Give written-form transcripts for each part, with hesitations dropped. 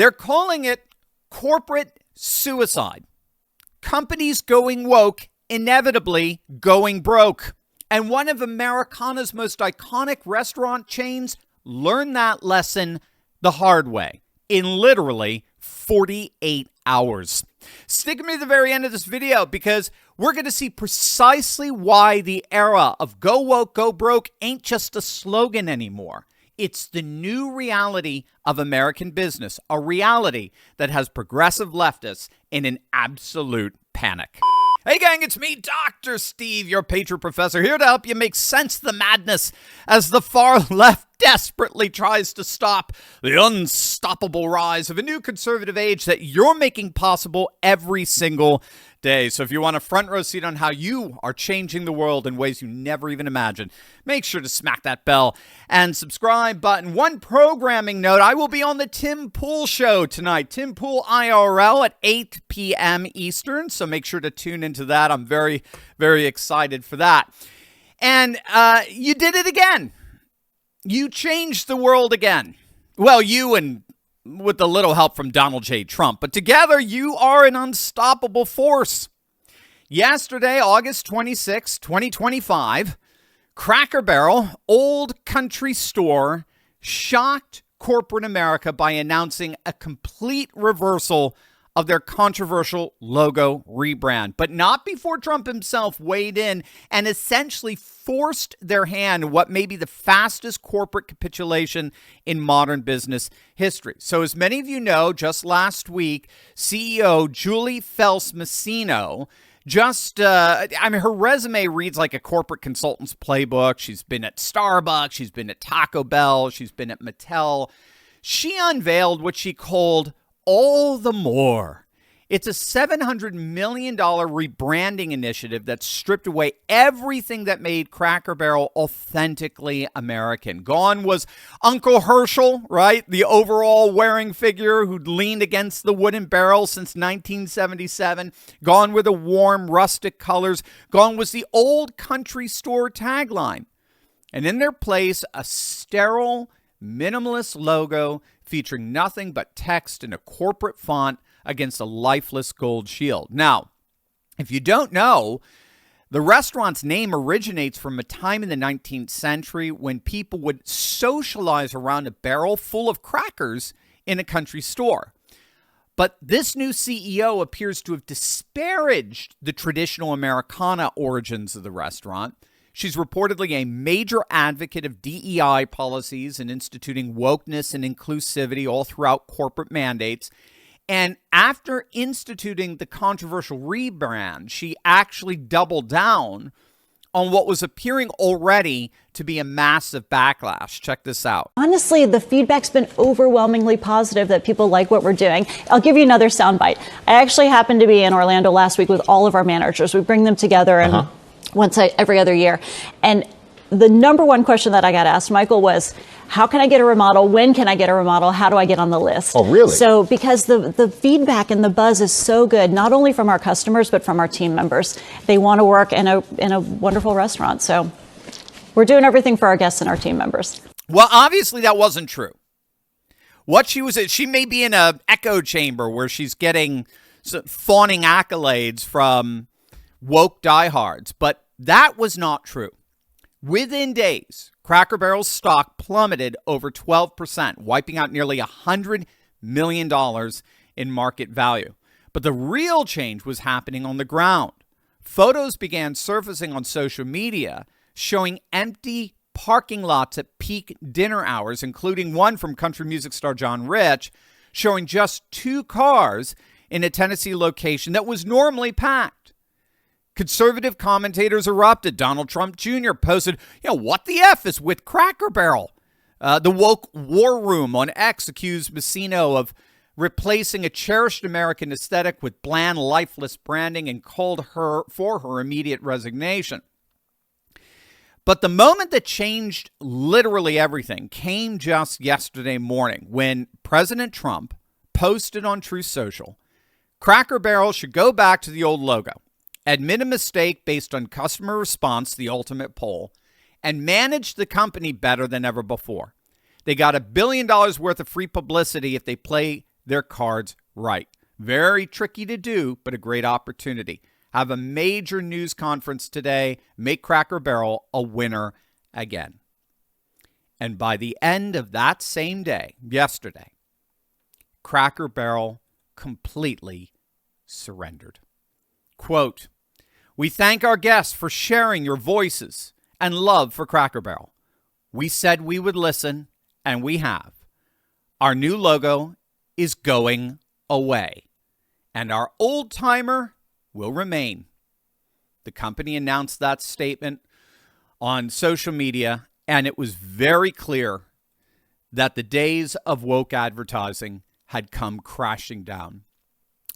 They're calling it corporate suicide. Companies going woke, inevitably going broke. And one of Americana's most iconic restaurant chains learned that lesson the hard way in literally 48 hours. Stick with me to the very end of this video because we're going to see precisely why the era of go woke, go broke ain't just a slogan anymore. It's the new reality of American business, a reality that has progressive leftists in an absolute panic. Hey gang, it's me, Dr. Steve, your Patriot Professor, here to help you make sense of the madness as the far left desperately tries to stop the unstoppable rise of a new conservative age that you're making possible every single day. So if you want a front row seat on how you are changing the world in ways you never even imagined, make sure to smack that bell and subscribe button. One programming note, I will be on the Tim Pool Show tonight, Tim Pool IRL at 8 p.m. Eastern, so make sure to tune into that. I'm very, very excited for that. And you did it again. You changed the world again. Well, you and with a little help from Donald J. Trump, but together you are an unstoppable force. Yesterday, August 26, 2025, Cracker Barrel, Old Country Store, shocked corporate America by announcing a complete reversal of their controversial logo rebrand, but not before Trump himself weighed in and essentially forced their hand what may be the fastest corporate capitulation in modern business history. So as many of you know, just last week, CEO Julie Fels-Massino her resume reads like a corporate consultant's playbook. She's been at Starbucks, she's been at Taco Bell, she's been at Mattel. She unveiled what she called All the More. It's a $700 million rebranding initiative that stripped away everything that made Cracker Barrel authentically American. Gone was Uncle Herschel, right? The overall wearing figure who'd leaned against the wooden barrel since 1977. Gone were the warm, rustic colors. Gone was the Old Country Store tagline. And in their place, a sterile, minimalist logo featuring nothing but text in a corporate font against a lifeless gold shield. Now, if you don't know, the restaurant's name originates from a time in the 19th century when people would socialize around a barrel full of crackers in a country store. But this new CEO appears to have disparaged the traditional Americana origins of the restaurant. She's reportedly a major advocate of DEI policies and instituting wokeness and inclusivity all throughout corporate mandates. And after instituting the controversial rebrand, she actually doubled down on what was appearing already to be a massive backlash. Check this out. Honestly, the feedback's been overwhelmingly positive that people like what we're doing. I'll give you another soundbite. I actually happened to be in Orlando last week with all of our managers. We bring them together and every other year. And the number one question that I got asked, Michael, was, how can I get a remodel? When can I get a remodel? How do I get on the list? Oh, really? So because the feedback and the buzz is so good, not only from our customers, but from our team members. They want to work in a wonderful restaurant. So we're doing everything for our guests and our team members. Well, obviously that wasn't true. What she may be in an echo chamber where she's getting fawning accolades from woke diehards, but that was not true. Within days, Cracker Barrel's stock plummeted over 12%, wiping out nearly $100 million in market value. But the real change was happening on the ground. Photos began surfacing on social media showing empty parking lots at peak dinner hours, including one from country music star John Rich, showing just 2 cars in a Tennessee location that was normally packed. Conservative commentators erupted. Donald Trump Jr. posted, what the F is with Cracker Barrel? The woke war room on X accused Massino of replacing a cherished American aesthetic with bland, lifeless branding and called for her immediate resignation. But the moment that changed literally everything came just yesterday morning when President Trump posted on Truth Social, Cracker Barrel should go back to the old logo, admit a mistake based on customer response, the ultimate poll, and manage the company better than ever before. They got $1 billion worth of free publicity if they play their cards right. Very tricky to do, but a great opportunity. Have a major news conference today. Make Cracker Barrel a winner again. And by the end of that same day, yesterday, Cracker Barrel completely surrendered. Quote, "We thank our guests for sharing your voices and love for Cracker Barrel. We said we would listen, and we have. Our new logo is going away, and our old timer will remain." The company announced that statement on social media, and it was very clear that the days of woke advertising had come crashing down.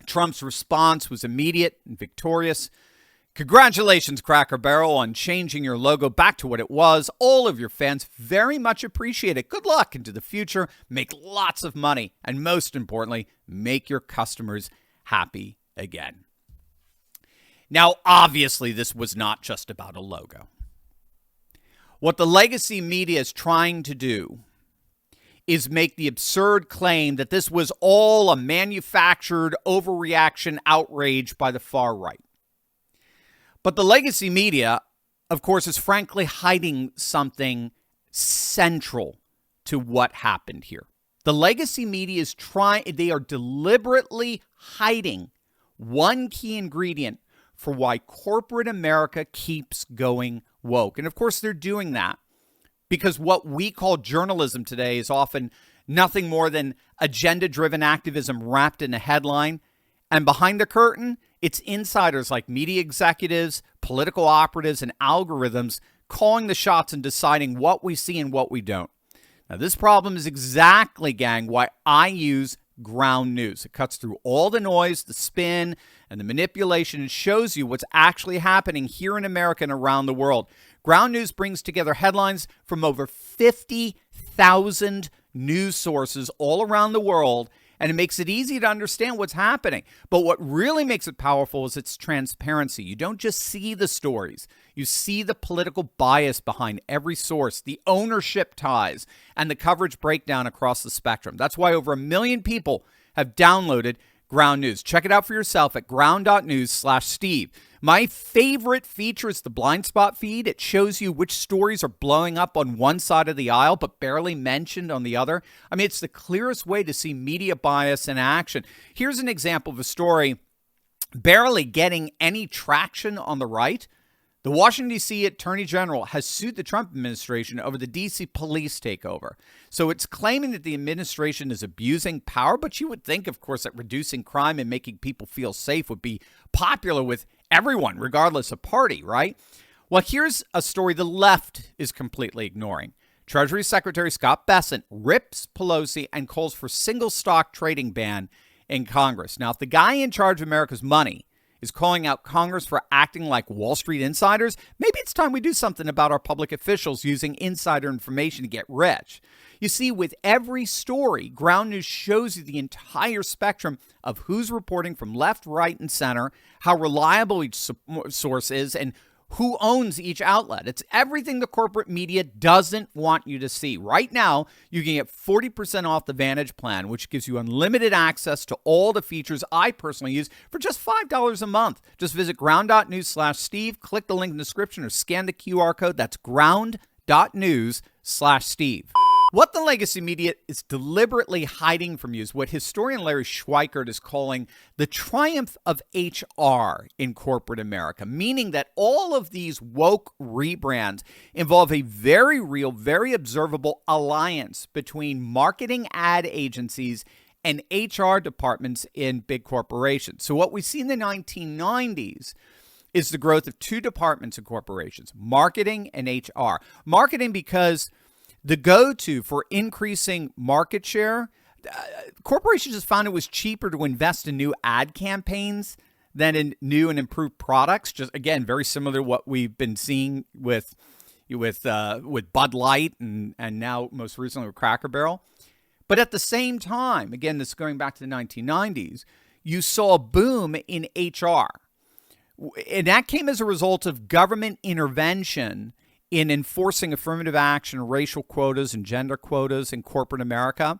Trump's response was immediate and victorious. "Congratulations, Cracker Barrel, on changing your logo back to what it was. All of your fans very much appreciate it. Good luck into the future. Make lots of money. And most importantly, make your customers happy again." Now, obviously, this was not just about a logo. What the legacy media is trying to do is make the absurd claim that this was all a manufactured overreaction outrage by the far right. But the legacy media, of course, is frankly hiding something central to what happened here. The legacy media is they are deliberately hiding one key ingredient for why corporate America keeps going woke. And of course, they're doing that because what we call journalism today is often nothing more than agenda-driven activism wrapped in a headline. And behind the curtain, it's insiders like media executives, political operatives, and algorithms calling the shots and deciding what we see and what we don't. Now, this problem is exactly, gang, why I use ground news. It cuts through all the noise, the spin, and the manipulation and shows you what's actually happening here in America and around the world. Ground news brings together headlines from over 50,000 news sources all around the world, and it makes it easy to understand what's happening. But what really makes it powerful is its transparency. You don't just see the stories. You see the political bias behind every source, the ownership ties, and the coverage breakdown across the spectrum. That's why over 1 million people have downloaded Ground News. Check it out for yourself at ground.news/Steve. My favorite feature is the blind spot feed. It shows you which stories are blowing up on one side of the aisle but barely mentioned on the other. I mean, it's the clearest way to see media bias in action. Here's an example of a story barely getting any traction on the right. The Washington, D.C. Attorney General has sued the Trump administration over the D.C. police takeover. So it's claiming that the administration is abusing power, but you would think, of course, that reducing crime and making people feel safe would be popular with everyone, regardless of party, right? Well, here's a story the left is completely ignoring. Treasury Secretary Scott Bessent rips Pelosi and calls for single stock trading ban in Congress. Now, if the guy in charge of America's money is calling out Congress for acting like Wall Street insiders, maybe it's time we do something about our public officials using insider information to get rich. You see, with every story, Ground News shows you the entire spectrum of who's reporting from left, right, and center, how reliable each source is, and who owns each outlet. It's everything the corporate media doesn't want you to see. Right now, you can get 40% off the Vantage plan, which gives you unlimited access to all the features I personally use for just $5 a month. Just visit ground.news/Steve, click the link in the description, or scan the QR code. That's ground.news/Steve. What the legacy media is deliberately hiding from you is what historian Larry Schweikert is calling the triumph of HR in corporate America, meaning that all of these woke rebrands involve a very real, very observable alliance between marketing ad agencies and HR departments in big corporations. So what we see in the 1990s is the growth of two departments in corporations, marketing and HR. Marketing because the go-to for increasing market share, corporations just found it was cheaper to invest in new ad campaigns than in new and improved products. Just again, very similar to what we've been seeing with Bud Light and now most recently with Cracker Barrel. But at the same time, again, this is going back to the 1990s, you saw a boom in HR. And that came as a result of government intervention in enforcing affirmative action, racial quotas, and gender quotas in corporate America.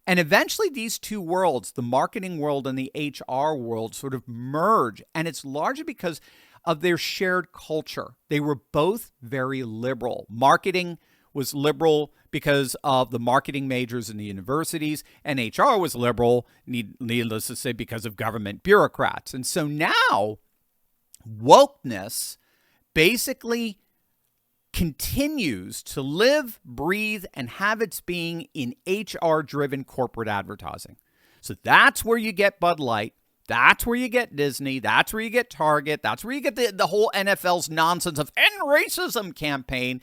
And eventually these two worlds, the marketing world and the HR world, sort of merge. And it's largely because of their shared culture. They were both very liberal. Marketing was liberal because of the marketing majors in the universities, and HR was liberal, needless to say, because of government bureaucrats. And so now wokeness basically continues to live, breathe, and have its being in HR-driven corporate advertising. So that's where you get Bud Light. That's where you get Disney. That's where you get Target. That's where you get the whole NFL's nonsense of end racism campaign.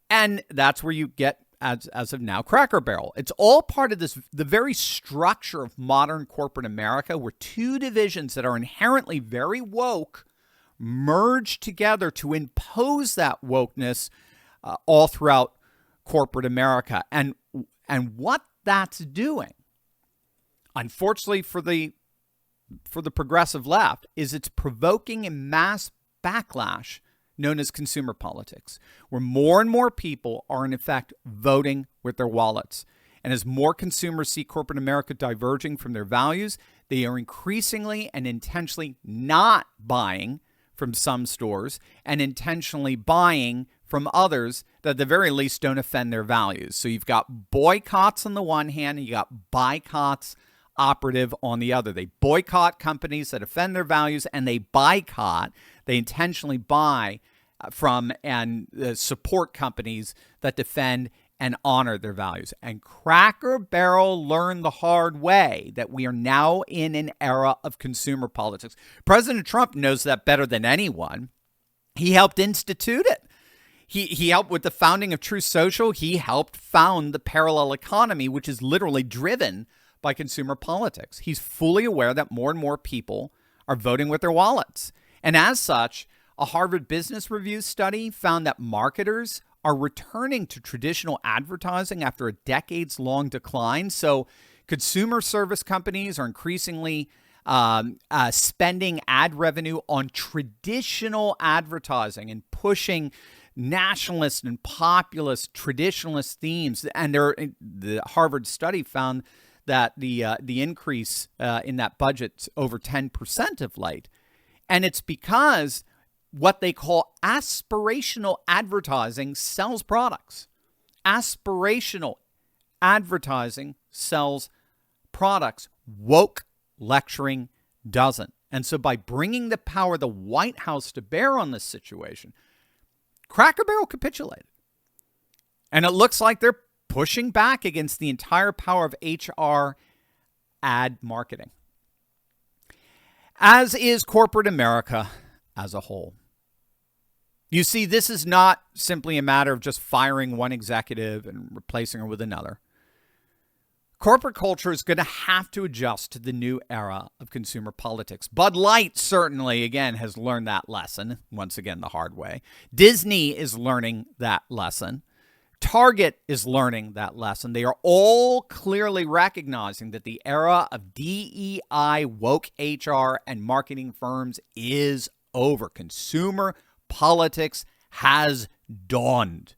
And that's where you get, as of now, Cracker Barrel. It's all part of the very structure of modern corporate America, where two divisions that are inherently very woke merge together to impose that wokeness all throughout corporate America. And what that's doing, unfortunately for the progressive left, is it's provoking a mass backlash known as consumer politics, where more and more people are in effect voting with their wallets. And as more consumers see corporate America diverging from their values, they are increasingly and intentionally not buying from some stores and intentionally buying from others that at the very least don't offend their values. So you've got boycotts on the one hand, and you got boycotts operative on the other. They boycott companies that offend their values, and they intentionally buy from and support companies that defend and honor their values. And Cracker Barrel learned the hard way that we are now in an era of consumer politics. President Trump knows that better than anyone. He helped institute it. He helped with the founding of Truth Social. He helped found the parallel economy, which is literally driven by consumer politics. He's fully aware that more and more people are voting with their wallets. And as such, a Harvard Business Review study found that marketers are returning to traditional advertising after a decades-long decline. So consumer service companies are increasingly spending ad revenue on traditional advertising and pushing nationalist and populist traditionalist themes. And the Harvard study found that the increase in that budget's over 10% of late. And it's because what they call aspirational advertising sells products. Aspirational advertising sells products. Woke lecturing doesn't. And so by bringing the power of the White House to bear on this situation, Cracker Barrel capitulated. And it looks like they're pushing back against the entire power of HR ad marketing, as is corporate America as a whole. You see, this is not simply a matter of just firing one executive and replacing her with another. Corporate culture is going to have to adjust to the new era of consumer politics. Bud Light certainly, again, has learned that lesson, once again, the hard way. Disney is learning that lesson. Target is learning that lesson. They are all clearly recognizing that the era of DEI, woke HR, and marketing firms is over. Consumer politics has dawned.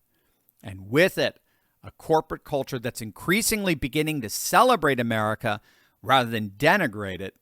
And with it, a corporate culture that's increasingly beginning to celebrate America rather than denigrate it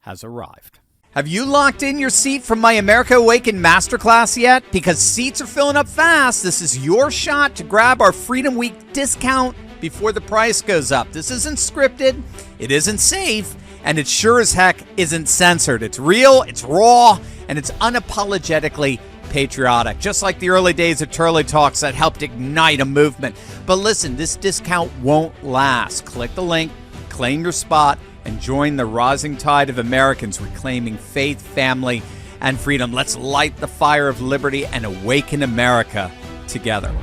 has arrived. Have you locked in your seat from my America Awakened Masterclass yet? Because seats are filling up fast. This is your shot to grab our Freedom Week discount before the price goes up. This isn't scripted, it isn't safe, and it sure as heck isn't censored. It's real, it's raw, and it's unapologetically patriotic, just like the early days of Turley Talks that helped ignite a movement. But listen, this discount won't last. Click the link, claim your spot, and join the rising tide of Americans reclaiming faith, family, and freedom. Let's light the fire of liberty and awaken America together.